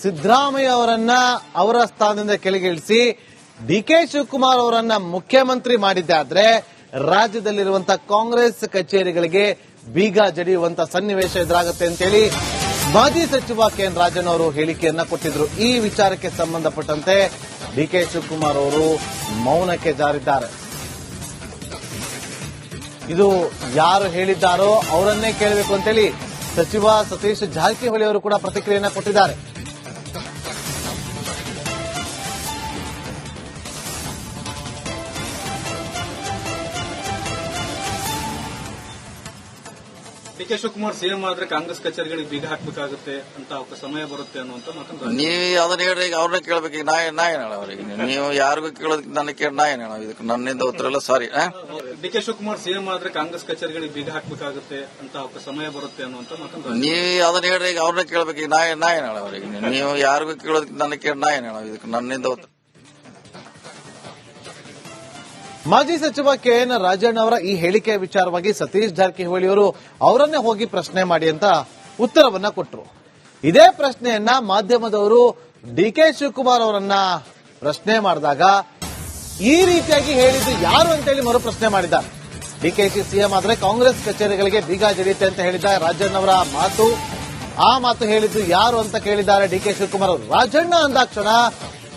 ಸಿದ್ದರಾಮಯ್ಯ ಅವರನ್ನ ಅವರ ಸ್ಥಾನದಿಂದ ಕೆಳಗಿಳಿಸಿ ಡಿಕೆ ಶಿವಕುಮಾರ್ ಅವರನ್ನ ಮುಖ್ಯಮಂತ್ರಿ ಮಾಡಿದ್ದಾದ್ರೆ ರಾಜ್ಯದಲ್ಲಿರುವಂತಹ ಕಾಂಗ್ರೆಸ್ ಕಚೇರಿಗಳಿಗೆ ಬೀಗ ಜಡಿಯುವಂತ ಸನ್ನಿವೇಶ ಎದುರಾಗುತ್ತೆ ಅಂತೇಳಿ ಮಾಜಿ ಸಚಿವ ಕೆಎನ್ ರಾಜಣ್ಣ ಅವರು ಹೇಳಿಕೆಯನ್ನ ಕೊಟ್ಟಿದ್ರು. ಈ ವಿಚಾರಕ್ಕೆ ಸಂಬಂಧಪಟ್ಟಂತೆ ಡಿಕೆ ಶಿವಕುಮಾರ್ ಅವರು ಮೌನಕ್ಕೆ ಜಾರಿದ್ದಾರೆ. ಇದು ಯಾರು ಹೇಳಿದ್ದಾರೋ ಅವರನ್ನೇ ಕೇಳಬೇಕು ಅಂತೇಳಿ ಸಚಿವ ಸತೀಶ್ ಜಾರಕಿಹೊಳಿ ಅವರು ಕೂಡ ಪ್ರತಿಕ್ರಿಯೆಯನ್ನ ಕೊಟ್ಟಿದ್ದಾರೆ. ಡಿಕೆ ಶಿವಕುಮಾರ್ ಸಿಎಂ ಆದ್ರೆ ಕಾಂಗ್ರೆಸ್ ಕಚೇರಿಗಳಿಗೆ ಬೀಗ ಹಾಕಬೇಕಾಗುತ್ತೆ ಅಂತ ಅವಕ್ಕೆ ಸಮಯ ಬರುತ್ತೆ ಅನ್ನುವಂತ ಮಾತನ್ನು ನೀವು ಅದನ್ನ ಹೇಳ್ರಿ, ಈಗ ಅವ್ರನ್ನ ಕೇಳಬೇಕು. ಈಗ ನಾ ಏನ್ ಹೇಳ ಅವ್ರಿಗೆ? ನೀವು ಯಾರಿಗೂ ಕೇಳೋದಕ್ಕೆ ನನ್ನ ಕೇಳಿ ನಾ ಏನ್ ಹೇಳ? ಇದಕ್ಕೆ ನನ್ನಿಂದ ಉತ್ತರ ಎಲ್ಲ ಸಾರಿ. ಡಿಕೆ ಶಿವಕುಮಾರ್ ಸಿಎಂ ಆದ್ರೆ ಕಾಂಗ್ರೆಸ್ ಕಚೇರಿಗಳಿಗೆ ಬೀಗ ಹಾಕಬೇಕಾಗುತ್ತೆ ಅಂತ ಅವಕ್ಕೆ ಸಮಯ ಬರುತ್ತೆ ಅನ್ನುವಂತ ಮಾತನ್ನು ನೀವು ಅದನ್ನ ಹೇಳ್ರಿ, ಈಗ ಅವ್ರನ್ನ ಕೇಳಬೇಕು. ಈಗ ನಾ ಏನ್ ಹೇಳ ಅವ್ರಿಗೆ? ನೀವು ಯಾರಿಗೂ ಕೇಳೋದಕ್ಕೆ ನನ್ನ ಕೇಳಿ ನಾ ಏನ್ ಹೇಳ? ಇದಕ್ಕೆ ನನ್ನಿಂದ ಉತ್ತರ. ಮಾಜಿ ಸಚಿವ ಕೆಎನ್ ರಾಜಣ್ಣ ಅವರ ಈ ಹೇಳಿಕೆ ವಿಚಾರವಾಗಿ ಸತೀಶ್ ಜಾರಕಿಹೊಳಿ ಅವರು ಅವರನ್ನೇ ಹೋಗಿ ಪ್ರಶ್ನೆ ಮಾಡಿ ಅಂತ ಉತ್ತರವನ್ನ ಕೊಟ್ಟರು. ಇದೇ ಪ್ರಶ್ನೆಯನ್ನ ಮಾಧ್ಯಮದವರು ಡಿಕೆ ಶಿವಕುಮಾರ್ ಅವರನ್ನ ಪ್ರಶ್ನೆ ಮಾಡಿದಾಗ ಈ ರೀತಿಯಾಗಿ ಹೇಳಿದ್ದು ಯಾರು ಅಂತೇಳಿ ಮರು ಪ್ರಶ್ನೆ ಮಾಡಿದ್ದಾರೆ. ಡಿಕೆಶಿ ಸಿಎಂ ಆದ್ರೆ ಕಾಂಗ್ರೆಸ್ ಕಚೇರಿಗಳಿಗೆ ಬೀಗ ಜಡಿಯುತ್ತೆ ಅಂತ ಹೇಳಿದ ರಾಜಣ್ಣ ಅವರ ಮಾತು, ಆ ಮಾತು ಹೇಳಿದ್ದು ಯಾರು ಅಂತ ಕೇಳಿದ್ದಾರೆ ಡಿಕೆ ಶಿವಕುಮಾರ್ ಅವರು. ರಾಜಣ್ಣ ಅಂದಾಕ್ಷಣ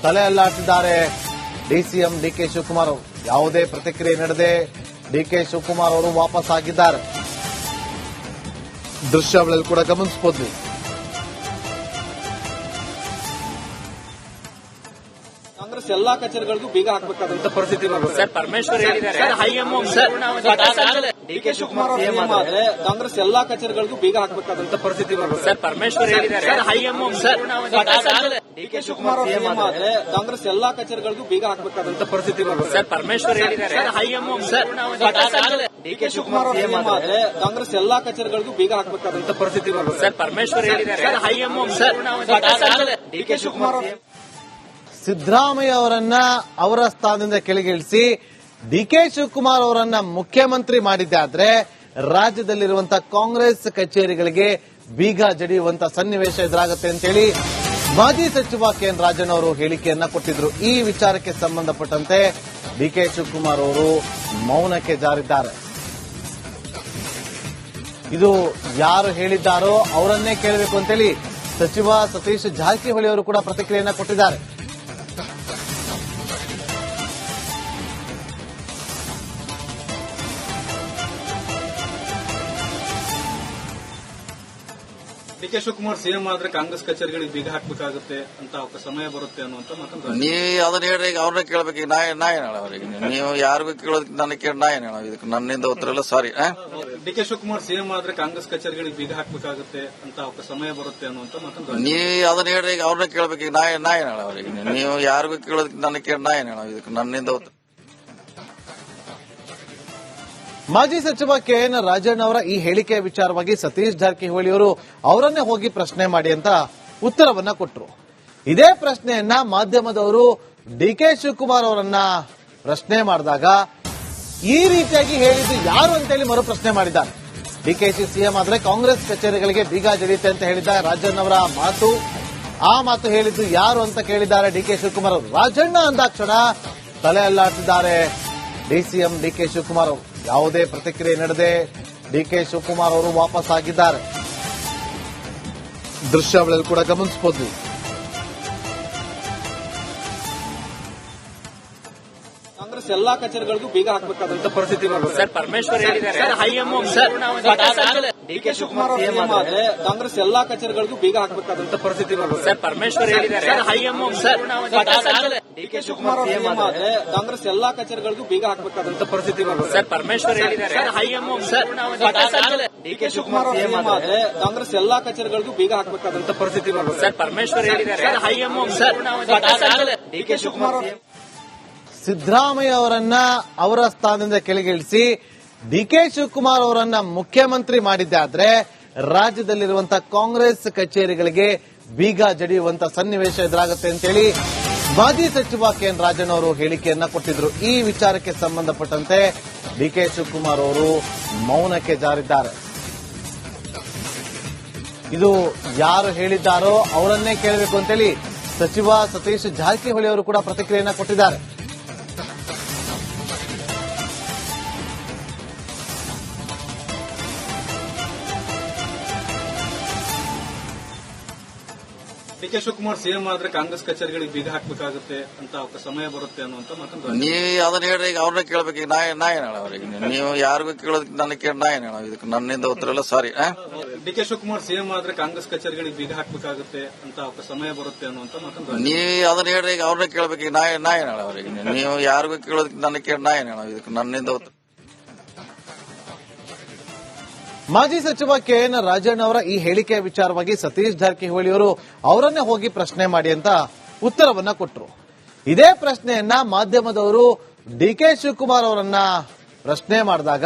ತಲೆ ಅಲ್ಲಾಡ್ತಿದ್ದಾರೆ ಡಿಸಿಎಂ ಡಿಕೆ ಶಿವಕುಮಾರ್ ಅವರು. ಯಾವುದೇ ಪ್ರತಿಕ್ರಿಯೆ ನೀಡದೆ ಡಿಕೆ ಶಿವಕುಮಾರ್ ಅವರು ವಾಪಸ್ ಆಗಿದ್ದಾರೆ. ದೃಶ್ಯಾವಳಿಯಲ್ಲಿ ಕೂಡ ಗಮನಿಸಬಹುದು. ಕಾಂಗ್ರೆಸ್ ಎಲ್ಲಾ ಕಚೇರಿಗಳಿಗೂ ಬೀಗ ಹಾಕಬೇಕಾದಂತ ಪರಿಸ್ಥಿತಿ ಬರುತ್ತೆ. ಸರ್ ಪರಮೇಶ್ವರ್ ಹೇಳಿದ್ದಾರೆ ಡಿಕೆ ಶಿವಕುಮಾರ್ ಅವರು ಆದ್ರೆ ಕಾಂಗ್ರೆಸ್ ಎಲ್ಲಾ ಕಚೇರಿಗಳಿಗೂ ಬೀಗ ಹಾಕಬೇಕಾದಂತ ಪರಿಸ್ಥಿತಿ ಬರುತ್ತೆ. ಸರ್ ಪರಮೇಶ್ವರ್ ಹೇಳಿದ್ದಾರೆ ಡಿಕೆ ಶಿವಕುಮಾರ್ ಅವರು ಆದ್ರೆ ಕಾಂಗ್ರೆಸ್ ಎಲ್ಲಾ ಕಚೇರಿಗಳಿಗೂ ಬೀಗ ಹಾಕಬೇಕಾದಂತ ಪರಿಸ್ಥಿತಿ ಬರುತ್ತೆ. ಸರ್ ಪರಮೇಶ್ವರ್ ಹೇಳಿದ್ದಾರೆ ಡಿಕೆ ಶಿವಕುಮಾರ್ ಅವರು ಆದ್ರೆ ಕಾಂಗ್ರೆಸ್ ಎಲ್ಲಾ ಕಚೇರಿಗಳಿಗೂ ಬೀಗ ಹಾಕಬೇಕಾದಂತ ಪರಿಸ್ಥಿತಿ ಬರುತ್ತೆ. ಸರ್ ಪರಮೇಶ್ವರ್ ಹೇಳಿದ್ದಾರೆ ಡಿಕೆ ಶಿವಕುಮಾರ್ ಅವರು ಸಿದ್ದರಾಮಯ್ಯ ಅವರನ್ನ ಅವರ ಸ್ಥಾನದಿಂದ ಕೆಳಗಿಳಿಸಿ ಡಿಕೆ ಶಿವಕುಮಾರ್ ಅವರನ್ನ ಮುಖ್ಯಮಂತ್ರಿ ಮಾಡಿದ್ದಾದ್ರೆ ರಾಜ್ಯದಲ್ಲಿರುವಂತಹ ಕಾಂಗ್ರೆಸ್ ಕಚೇರಿಗಳಿಗೆ ಬೀಗ ಜಡಿಯುವಂತ ಸನ್ನಿವೇಶ ಎದುರಾಗುತ್ತೆ ಅಂತೇಳಿ ಮಾಜಿ ಸಚಿವ ಕೆಎನ್ ರಾಜಣ್ಣ ಅವರು ಹೇಳಿಕೆಯನ್ನ ಕೊಟ್ಟಿದ್ರು. ಈ ವಿಚಾರಕ್ಕೆ ಸಂಬಂಧಪಟ್ಟಂತೆ ಡಿಕೆ ಶಿವಕುಮಾರ್ ಅವರು ಮೌನಕ್ಕೆ ಜಾರಿದ್ದಾರೆ. ಇದು ಯಾರು ಹೇಳಿದ್ದಾರೋ ಅವರನ್ನೇ ಕೇಳಬೇಕು ಅಂತೇಳಿ ಸಚಿವ ಸತೀಶ್ ಜಾರಕಿಹೊಳಿ ಅವರು ಕೂಡ ಪ್ರತಿಕ್ರಿಯೆಯನ್ನ ಕೊಟ್ಟಿದ್ದಾರೆ. ಡಿಕೆ ಶಿವಕುಮಾರ್ ಸಿಎಂ ಆದ್ರೆ ಕಾಂಗ್ರೆಸ್ ಕಚೇರಿಗಳಿಗೆ ಬೀಗ ಹಾಕಬೇಕಾಗುತ್ತೆ ಅಂತ ಅವಕ್ಕೆ ಸಮಯ ಬರುತ್ತೆ ಅನ್ನುವಂತ ಮಾತನ್ನು ನೀವು ಅದನ್ನ ಹೇಳ್ರಿ, ಈಗ ಅವ್ರನ್ನ ಕೇಳಬೇಕು. ಈಗ ನಾ ಏನ್ ಹೇಳ ಅವ್ರಿಗೆ? ನೀವು ಯಾರಿಗೂ ಕೇಳೋದಕ್ಕೆ ನನ್ನ ಕೇಳಿ ನಾ ಏನ್ ಹೇಳ? ಇದಕ್ಕೆ ನನ್ನಿಂದ ಉತ್ತರ ಎಲ್ಲ ಸಾರಿ. ಡಿಕೆ ಶಿವಕುಮಾರ್ ಸಿಎಂ ಆದ್ರೆ ಕಾಂಗ್ರೆಸ್ ಕಚೇರಿಗಳಿಗೆ ಬೀಗ ಹಾಕಬೇಕಾಗುತ್ತೆ ಅಂತ ಅವಕ್ಕೆ ಸಮಯ ಬರುತ್ತೆ ಅನ್ನುವಂತ ಮಾತನ್ನು ನೀವು ಅದನ್ನ ಹೇಳ್ರಿ, ಈಗ ಅವ್ರನ್ನ ಕೇಳಬೇಕು. ಈಗ ನಾ ಏನ್ ಹೇಳ ಅವ್ರಿಗೆ? ನೀವು ಯಾರಿಗೂ ಕೇಳೋದಕ್ಕೆ ನನ್ನ ಕೇಳಿ ನಾ ಏನ್ ಹೇಳ? ಇದಕ್ಕೆ ನನ್ನಿಂದ ಉತ್ತರ. ಮಾಜಿ ಸಚಿವ ಕೆಎನ್ ರಾಜಣ್ಣ ಅವರ ಈ ಹೇಳಿಕೆ ವಿಚಾರವಾಗಿ ಸತೀಶ್ ಜಾರಕಿಹೊಳಿ ಅವರು ಅವರನ್ನೇ ಹೋಗಿ ಪ್ರಶ್ನೆ ಮಾಡಿ ಅಂತ ಉತ್ತರವನ್ನ ಕೊಟ್ಟರು. ಇದೇ ಪ್ರಶ್ನೆಯನ್ನ ಮಾಧ್ಯಮದವರು ಡಿಕೆ ಶಿವಕುಮಾರ್ ಅವರನ್ನ ಪ್ರಶ್ನೆ ಮಾಡಿದಾಗ ಈ ರೀತಿಯಾಗಿ ಹೇಳಿದ್ದು ಯಾರು ಅಂತೇಳಿ ಮರು ಪ್ರಶ್ನೆ ಮಾಡಿದ್ದಾರೆ. ಡಿಕೆಶಿ ಸಿಎಂ ಆದ್ರೆ ಕಾಂಗ್ರೆಸ್ ಕಚೇರಿಗಳಿಗೆ ಬೀಗ ಜಡಿಯುತ್ತೆ ಅಂತ ಹೇಳಿದ ರಾಜಣ್ಣ ಅವರ ಮಾತು, ಆ ಮಾತು ಹೇಳಿದ್ದು ಯಾರು ಅಂತ ಕೇಳಿದ್ದಾರೆ ಡಿಕೆ ಶಿವಕುಮಾರ್ ಅವರು. ರಾಜಣ್ಣ ಅಂದಾಕ್ಷಣ ತಲೆ ಅಲ್ಲಾಡ್ತಿದ್ದಾರೆ ಡಿಸಿಎಂ ಡಿಕೆ ಶಿವಕುಮಾರ್ ಅವರು. ಯಾವುದೇ ಪ್ರತಿಕ್ರಿಯೆ ನೀಡದೆ ಡಿಕೆ ಶಿವಕುಮಾರ್ ಅವರು ವಾಪಸ್ ಆಗಿದ್ದಾರೆ. ದೃಶ್ಯಾವಳಿಯಲ್ಲಿ ಕೂಡ ಗಮನಿಸಬಹುದು. ಕಾಂಗ್ರೆಸ್ ಎಲ್ಲಾ ಕಚೇರಿಗಳಿಗೂ ಬೀಗ ಹಾಕಬೇಕಾದಂತ ಪರಿಸ್ಥಿತಿ ಬರುತ್ತೆ. ಸರ್ ಪರಮೇಶ್ವರ್ ಹೇಳಿದ್ದಾರೆ ಡಿಕೆ ಶಿವಕುಮಾರ್ ಅವರು ಆದ್ರೆ ಕಾಂಗ್ರೆಸ್ ಎಲ್ಲಾ ಕಚೇರಿಗಳಿಗೂ ಬೀಗ ಹಾಕಬೇಕಾದಂತ ಪರಿಸ್ಥಿತಿ ಬರುತ್ತೆ. ಸರ್ ಪರಮೇಶ್ವರ್ ಹೇಳಿದ್ದಾರೆ ಡಿಕೆ ಶಿವಕುಮಾರ್ ಅವರು ಆದ್ರೆ ಕಾಂಗ್ರೆಸ್ ಎಲ್ಲಾ ಕಚೇರಿಗಳಿಗೂ ಬೀಗ ಹಾಕಬೇಕಾದಂತ ಪರಿಸ್ಥಿತಿ ಬರುತ್ತೆ. ಸರ್ ಪರಮೇಶ್ವರ್ ಹೇಳಿದ್ದಾರೆ ಡಿಕೆ ಶಿವಕುಮಾರ್ ಅವರು ಆದ್ರೆ ಕಾಂಗ್ರೆಸ್ ಎಲ್ಲಾ ಕಚೇರಿಗಳಿಗೂ ಬೀಗ ಹಾಕಬೇಕಾದಂತ ಪರಿಸ್ಥಿತಿ ಬರುತ್ತೆ. ಸರ್ ಪರಮೇಶ್ವರ್ ಹೇಳಿದ್ದಾರೆ ಡಿಕೆ ಶಿವಕುಮಾರ್ ಅವರು ಸಿದ್ದರಾಮಯ್ಯ ಅವರನ್ನ ಅವರ ಸ್ಥಾನದಿಂದ ಕೆಳಗಿಳಿಸಿ ಡಿಕೆ ಶಿವಕುಮಾರ್ ಅವರನ್ನ ಮುಖ್ಯಮಂತ್ರಿ ಮಾಡಿದ್ದಾದ್ರೆ ರಾಜ್ಯದಲ್ಲಿರುವಂತಹ ಕಾಂಗ್ರೆಸ್ ಕಚೇರಿಗಳಿಗೆ ಬೀಗ ಜಡಿಯುವಂತ ಸನ್ನಿವೇಶ ಎದುರಾಗುತ್ತೆ ಅಂತೇಳಿ ಮಾಜಿ ಸಚಿವ ಕೆಎನ್ ರಾಜಣ್ಣ ಅವರು ಹೇಳಿಕೆಯನ್ನ ಕೊಟ್ಟಿದ್ರು. ಈ ವಿಚಾರಕ್ಕೆ ಸಂಬಂಧಪಟ್ಟಂತೆ ಡಿಕೆ ಶಿವಕುಮಾರ್ ಅವರು ಮೌನಕ್ಕೆ ಜಾರಿದ್ದಾರೆ. ಇದು ಯಾರು ಹೇಳಿದ್ದಾರೋ ಅವರನ್ನೇ ಕೇಳಬೇಕು ಅಂತೇಳಿ ಸಚಿವ ಸತೀಶ್ ಜಾರಕಿಹೊಳಿ ಅವರು ಕೂಡ ಪ್ರತಿಕ್ರಿಯೆಯನ್ನ ಕೊಟ್ಟಿದ್ದಾರೆ. ಡಿ.ಕೆ. ಶಿವಕುಮಾರ್ ಸಿಎಂ ಆದ್ರೆ ಕಾಂಗ್ರೆಸ್ ಕಚೇರಿಗಳಿಗೆ ಬೀಗ ಹಾಕಬೇಕಾಗುತ್ತೆ ಅಂತ ಸಮಯ ಬರುತ್ತೆ ಅನ್ನುವಂತ ಮಾತನ್ನು ನೀವು ಅದನ್ನ ಹೇಳ್ರಿ, ಈಗ ಅವ್ರನ್ನ ಕೇಳ್ಬೇಕು. ಈಗ ನಾ ಏನ್ ಹೇಳ ಅವ್ರಿಗೆ? ನೀವು ಯಾರಿಗೂ ಕೇಳೋದಕ್ಕೆ ನನಗೆ ಕೇಳಿ ನಾ ಏನ್ ಹೇಳ? ಇದಕ್ಕೆ ನನ್ನಿಂದ ಉತ್ತರ ಎಲ್ಲ ಸಾರಿ. ಡಿ.ಕೆ. ಶಿವಕುಮಾರ್ ಸಿಎಂ ಆದ್ರೆ ಕಾಂಗ್ರೆಸ್ ಕಚೇರಿಗಳಿಗೆ ಬೀಗ ಹಾಕಬೇಕಾಗುತ್ತೆ ಅಂತ ಸಮಯ ಬರುತ್ತೆ ಅನ್ನುವಂತ ಮಾತನ್ನು ನೀವು ಅದನ್ನ ಹೇಳ್ರಿ, ಈಗ ಅವ್ರನ್ನ ಕೇಳ್ಬೇಕು. ಈಗ ನಾ ಏನ್ ಹೇಳ ಅವ್ರಿಗೆ? ನೀವು ಯಾರಿಗೂ ಕೇಳೋದಕ್ಕೆ ನನಗೆ ಕೇಳಿ ನಾ ಏನ್ ಹೇಳ? ಇದಕ್ಕೆ ನನ್ನಿಂದ ಉತ್ತರ. ಮಾಜಿ ಸಚಿವ ಕೆಎನ್ ರಾಜಣ್ಣ ಅವರ ಈ ಹೇಳಿಕೆಯ ವಿಚಾರವಾಗಿ ಸತೀಶ್ ಜಾರಕಿಹೊಳಿ ಅವರು ಅವರನ್ನೇ ಹೋಗಿ ಪ್ರಶ್ನೆ ಮಾಡಿ ಅಂತ ಉತ್ತರವನ್ನ ಕೊಟ್ಟರು. ಇದೇ ಪ್ರಶ್ನೆಯನ್ನ ಮಾಧ್ಯಮದವರು ಡಿಕೆ ಶಿವಕುಮಾರ್ ಅವರನ್ನ ಪ್ರಶ್ನೆ ಮಾಡಿದಾಗ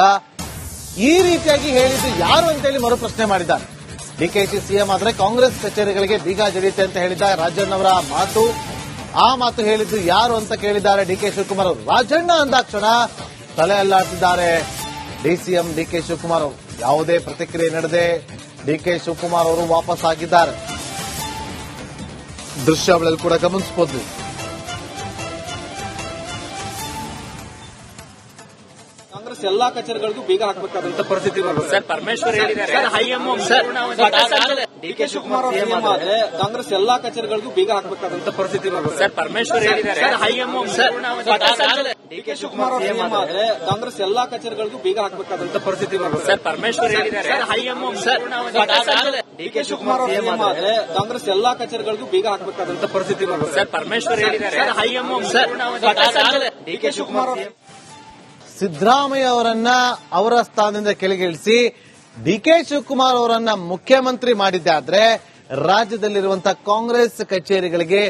ಈ ರೀತಿಯಾಗಿ ಹೇಳಿದ್ದು ಯಾರು ಅಂತೇಳಿ ಮರು ಪ್ರಶ್ನೆ ಮಾಡಿದ್ದಾರೆ. ಡಿಕೆಶಿ ಸಿಎಂ ಆದ್ರೆ ಕಾಂಗ್ರೆಸ್ ಕಚೇರಿಗಳಿಗೆ ಬೀಗ ಜಡಿಯುತ್ತೆ ಅಂತ ಹೇಳಿದ ರಾಜಣ್ಣ ಅವರ ಮಾತು, ಆ ಮಾತು ಹೇಳಿದ್ದು ಯಾರು ಅಂತ ಕೇಳಿದ್ದಾರೆ ಡಿಕೆ ಶಿವಕುಮಾರ್ ಅವರು. ರಾಜಣ್ಣ ಅಂದಾಕ್ಷಣ ತಲೆ ಅಲ್ಲಾಡ್ತಿದ್ದಾರೆ ಡಿಸಿಎಂ ಡಿಕೆ ಶಿವಕುಮಾರ್ ಅವರು. ಯಾವುದೇ ಪ್ರತಿಕ್ರಿಯೆ ನೀಡದೆ ಡಿಕೆ ಶಿವಕುಮಾರ್ ಅವರು ವಾಪಸ್ ಆಗಿದ್ದಾರೆ. ದೃಶ್ಯಾವಳಿಯಲ್ಲಿ ಕೂಡ ಗಮನಿಸಬಹುದು. ಕಾಂಗ್ರೆಸ್ ಎಲ್ಲಾ ಕಚೇರಿಗಳಿಗೂ ಬೀಗ ಹಾಕಬೇಕಾದಂತ ಪರಿಸ್ಥಿತಿ ಬರುತ್ತೆ. ಸರ್ ಪರಮೇಶ್ವರ್ ಹೇಳಿದ್ದಾರೆ. ಡಿ.ಕೆ. ಶಿವಕುಮಾರ್ ಸಿಎಂ ಆದ್ರೆ ಕಾಂಗ್ರೆಸ್ ಎಲ್ಲಾ ಕಚೇರಿಗಳಿಗೂ ಬೀಗ ಹಾಕಬೇಕಾದಂತ ಪರಿಸ್ಥಿತಿ ಬರುತ್ತೆ. ಸರ್ ಪರಮೇಶ್ವರ್ ಹೇಳಿದ್ದಾರೆ. ಡಿ.ಕೆ. ಶಿವಕುಮಾರ್ ಸಿಎಂ ಆದ್ರೆ ಕಾಂಗ್ರೆಸ್ ಎಲ್ಲಾ ಕಚೇರಿಗಳಿಗೂ ಬೀಗ ಹಾಕಬೇಕಾದಂತ ಪರಿಸ್ಥಿತಿ ಬರುತ್ತೆ. ಸರ್ ಪರಮೇಶ್ವರ್ ಹೇಳಿದ್ದಾರೆ. ಡಿ.ಕೆ. ಶಿವಕುಮಾರ್ ಸಿಎಂ ಆದ್ರೆ ಕಾಂಗ್ರೆಸ್ ಎಲ್ಲಾ ಕಚೇರಿಗಳಿಗೂ ಬೀಗ ಹಾಕಬೇಕಾದಂತ ಪರಿಸ್ಥಿತಿ ಬರುತ್ತೆ. ಸರ್ ಪರಮೇಶ್ವರ್ ಹೇಳಿದ್ದಾರೆ. ಡಿ.ಕೆ. ಶಿವಕುಮಾರ್ ಸಿದ್ದರಾಮಯ್ಯ ಅವರನ್ನ ಅವರ ಸ್ಥಾನದಿಂದ ಕೆಳಗಿಳಿಸಿ ಡಿಕೆ ಶಿವಕುಮಾರ್ ಅವರನ್ನ ಮುಖ್ಯಮಂತ್ರಿ ಮಾಡಿದ್ದಾದ್ರೆ ರಾಜ್ಯದಲ್ಲಿರುವಂತಹ ಕಾಂಗ್ರೆಸ್ ಕಚೇರಿಗಳಿಗೆ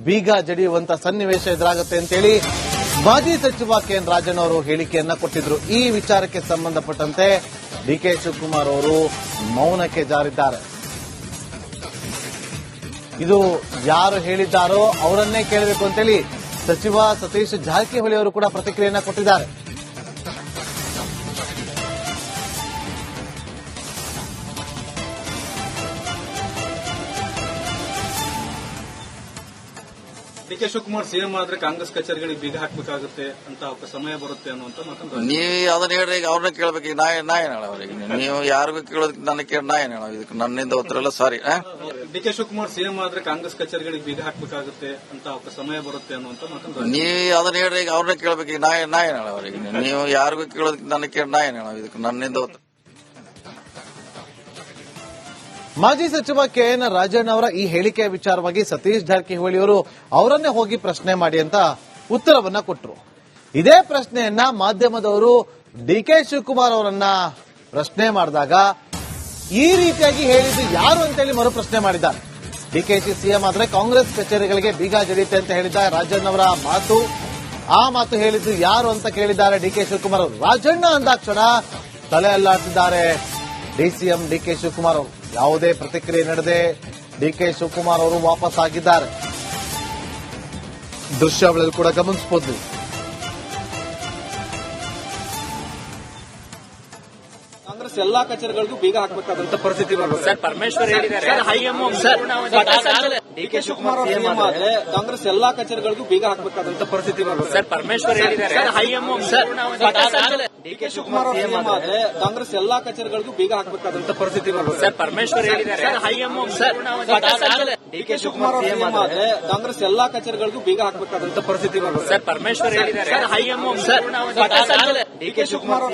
ಬೀಗ ಜಡಿಯುವಂತ ಸನ್ನಿವೇಶ ಎದುರಾಗುತ್ತೆ ಅಂತೇಳಿ ಮಾಜಿ ಸಚಿವ ಕೆಎನ್ ರಾಜಣ್ಣ ಅವರು ಹೇಳಿಕೆಯನ್ನ ಕೊಟ್ಟಿದ್ರು. ಈ ವಿಚಾರಕ್ಕೆ ಸಂಬಂಧಪಟ್ಟಂತೆ ಡಿಕೆ ಶಿವಕುಮಾರ್ ಅವರು ಮೌನಕ್ಕೆ ಜಾರಿದ್ದಾರೆ. ಇದು ಯಾರು ಹೇಳಿದ್ದಾರೋ ಅವರನ್ನೇ ಕೇಳಬೇಕು ಅಂತೇಳಿ ಸಚಿವ ಸತೀಶ್ ಜಾರಕಿಹೊಳಿ ಅವರು ಕೂಡ ಪ್ರತಿಕ್ರಿಯೆಯನ್ನ ಕೊಟ್ಟಿದ್ದಾರೆ. ಡಿ.ಕೆ. ಶಿವಕುಮಾರ್ ಸಿಎಂ ಆದ್ರೆ ಕಾಂಗ್ರೆಸ್ ಕಚೇರಿಗಳಿಗೆ ಬೀಗ ಹಾಕಬೇಕಾಗುತ್ತೆ ಅಂತ ಸಮಯ ಬರುತ್ತೆ ಅನ್ನುವಂತ ಮಾತನ್ನು ನೀವು ಅದನ್ನ ಹೇಳ್ರಿ, ಈಗ ಅವ್ರನ್ನ ಕೇಳ್ಬೇಕು. ಈಗ ನಾ ಏನ್ ಹೇಳ ಅವ್ರಿಗೆ? ನೀವು ಯಾರಿಗೂ ಕೇಳೋದಕ್ಕೆ ನನಗೆ ಕೇಳಿ ನಾ ಏನ್ ಹೇಳ? ಇದಕ್ಕೆ ನನ್ನಿಂದ ಉತ್ತರ ಎಲ್ಲ ಸಾರಿ. ಡಿ.ಕೆ. ಶಿವಕುಮಾರ್ ಸಿಎಂ ಆದ್ರೆ ಕಾಂಗ್ರೆಸ್ ಕಚೇರಿಗಳಿಗೆ ಬೀಗ ಹಾಕಬೇಕಾಗುತ್ತೆ ಅಂತ ಸಮಯ ಬರುತ್ತೆ ಅನ್ನುವಂತ ಮಾತನ್ನು ನೀವು ಅದನ್ನ ಹೇಳ್ರಿ, ಈಗ ಅವ್ರನ್ನ ಕೇಳ್ಬೇಕು. ಈಗ ನಾ ಏನ್ ಹೇಳ ಅವ್ರಿಗೆ? ನೀವು ಯಾರಿಗೂ ಕೇಳೋದಕ್ಕೆ ನನಗೆ ಕೇಳಿ ನಾ ಏನ್ ಹೇಳ? ಇದಕ್ಕೆ ನನ್ನಿಂದ ಉತ್ತರ. ಮಾಜಿ ಸಚಿವ ಕೆಎನ್ ರಾಜಣ್ಣ ಅವರ ಈ ಹೇಳಿಕೆಯ ವಿಚಾರವಾಗಿ ಸತೀಶ್ ಜಾರಕಿಹೊಳಿ ಅವರು ಅವರನ್ನೇ ಹೋಗಿ ಪ್ರಶ್ನೆ ಮಾಡಿ ಅಂತ ಉತ್ತರವನ್ನ ಕೊಟ್ಟರು. ಇದೇ ಪ್ರಶ್ನೆಯನ್ನ ಮಾಧ್ಯಮದವರು ಡಿಕೆ ಶಿವಕುಮಾರ್ ಅವರನ್ನ ಪ್ರಶ್ನೆ ಮಾಡಿದಾಗ ಈ ರೀತಿಯಾಗಿ ಹೇಳಿದ್ದು ಯಾರು ಅಂತೇಳಿ ಮರು ಪ್ರಶ್ನೆ ಮಾಡಿದ್ದಾರೆ. ಡಿಕೆಶಿ ಸಿಎಂ ಆದ್ರೆ ಕಾಂಗ್ರೆಸ್ ಕಚೇರಿಗಳಿಗೆ ಬೀಗ ಜಡಿಯುತ್ತೆ ಅಂತ ಹೇಳಿದ ರಾಜಣ್ಣ ಅವರ ಮಾತು, ಆ ಮಾತು ಹೇಳಿದ್ದು ಯಾರು ಅಂತ ಕೇಳಿದ್ದಾರೆ ಡಿಕೆ ಶಿವಕುಮಾರ್ ಅವರು. ರಾಜಣ್ಣ ಅಂದಾಕ್ಷಣ ತಲೆ ಅಲ್ಲಾಡ್ತಿದ್ದಾರೆ ಡಿಸಿಎಂ ಡಿಕೆ ಶಿವಕುಮಾರ್ ಅವರು. ಯಾವುದೇ ಪ್ರತಿಕ್ರಿಯೆ ನೀಡದೆ ಡಿಕೆ ಶಿವಕುಮಾರ್ ಅವರು ವಾಪಸ್ ಆಗಿದ್ದಾರೆ. ದೃಶ್ಯಾವಳಿಯಲ್ಲಿ ಕೂಡ ಗಮನಿಸಬಹುದು. ಕಾಂಗ್ರೆಸ್ ಎಲ್ಲಾ ಕಚೇರಿಗಳಿಗೂ ಬೀಗ ಹಾಕಬೇಕಾದಂತ ಪರಿಸ್ಥಿತಿ ಬರುತ್ತೆ. ಸರ್ ಪರಮೇಶ್ವರ್ ಹೇಳಿದ್ದಾರೆ. ಡಿ.ಕೆ. ಶಿವಕುಮಾರ್ ಸಿಎಂ ಆದ್ರೆ ಕಾಂಗ್ರೆಸ್ ಎಲ್ಲಾ ಕಚೇರಿಗಳಿಗೂ ಬೀಗ ಹಾಕಬೇಕಾದಂತ ಪರಿಸ್ಥಿತಿ ಬರುತ್ತೆ. ಸರ್ ಪರಮೇಶ್ವರ್ ಹೇಳಿದ್ದಾರೆ. ಡಿ.ಕೆ. ಶಿವಕುಮಾರ್ ಸಿಎಂ ಆದ್ರೆ ಕಾಂಗ್ರೆಸ್ ಎಲ್ಲಾ ಕಚೇರಿಗಳಿಗೂ ಬೀಗ ಹಾಕಬೇಕಾದಂತ ಪರಿಸ್ಥಿತಿ ಬರುತ್ತೆ. ಸರ್ ಪರಮೇಶ್ವರ್ ಹೇಳಿದ್ದಾರೆ. ಡಿ.ಕೆ. ಶಿವಕುಮಾರ್ ಸಿಎಂ ಆದ್ರೆ ಕಾಂಗ್ರೆಸ್ ಎಲ್ಲಾ ಕಚೇರಿಗಳಿಗೂ ಬೀಗ ಹಾಕಬೇಕಾದಂತ ಪರಿಸ್ಥಿತಿ ಬರುತ್ತೆ. ಸರ್ ಪರಮೇಶ್ವರ್ ಹೇಳಿದ್ದಾರೆ. ಡಿ.ಕೆ. ಶಿವಕುಮಾರ್